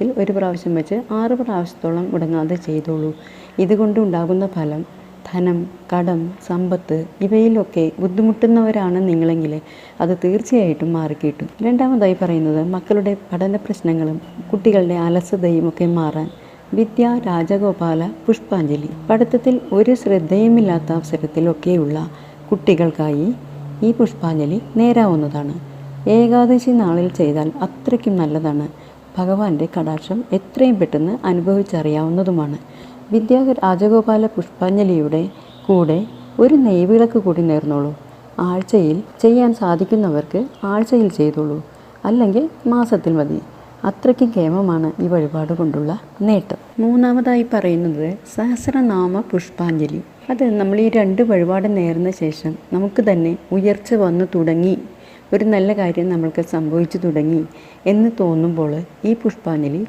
ഒരു പ്രാവശ്യം വെച്ച് 6 പ്രാവശ്യത്തോളം മുടങ്ങാതെ ചെയ്തോളൂ. ഇതുകൊണ്ടുണ്ടാകുന്ന ഫലം ധനം, കടം, സമ്പത്ത് ഇവയിലൊക്കെ ബുദ്ധിമുട്ടുന്നവരാണ് നിങ്ങളെങ്കിൽ അത് തീർച്ചയായിട്ടും മാറിക്കിട്ടും. രണ്ടാമതായി പറയുന്നത് മക്കളുടെ പഠന പ്രശ്നങ്ങളും കുട്ടികളുടെ അലസതയും ഒക്കെ മാറാൻ വിദ്യാ രാജഗോപാല പുഷ്പാഞ്ജലി. പഠിത്തത്തിൽ ഒരു ശ്രദ്ധയുമില്ലാത്ത അവസരത്തിലൊക്കെയുള്ള കുട്ടികൾക്കായി ഈ പുഷ്പാഞ്ജലി നേരാവുന്നതാണ്. ഏകാദശി നാളിൽ ചെയ്താൽ അത്രയ്ക്കും നല്ലതാണ്. ഭഗവാന്റെ കടാക്ഷം എത്രയും പെട്ടെന്ന് അനുഭവിച്ചറിയാവുന്നതുമാണ്. വിദ്യാ രാജഗോപാല പുഷ്പാഞ്ജലിയുടെ കൂടെ ഒരു നെയ്വിളക്ക് കൂടി നേർന്നോളൂ. ആഴ്ചയിൽ ചെയ്യാൻ സാധിക്കുന്നവർക്ക് ആഴ്ചയിൽ ചെയ്തോളൂ, അല്ലെങ്കിൽ മാസത്തിൽ മതി. അത്രയ്ക്കും കേമമാണ് ഈ വഴിപാട് കൊണ്ടുള്ള നേട്ടം. മൂന്നാമതായി പറയുന്നത് സഹസ്രനാമ പുഷ്പാഞ്ജലി. അത് നമ്മൾ ഈ 2 വഴിപാട് നേർന്ന ശേഷം നമുക്ക് തന്നെ ഉയർച്ച വന്നു തുടങ്ങി, ഒരു നല്ല കാര്യം നമ്മൾക്ക് സംഭവിച്ചു തുടങ്ങി എന്ന് തോന്നുമ്പോൾ ഈ പുഷ്പാഞ്ജലി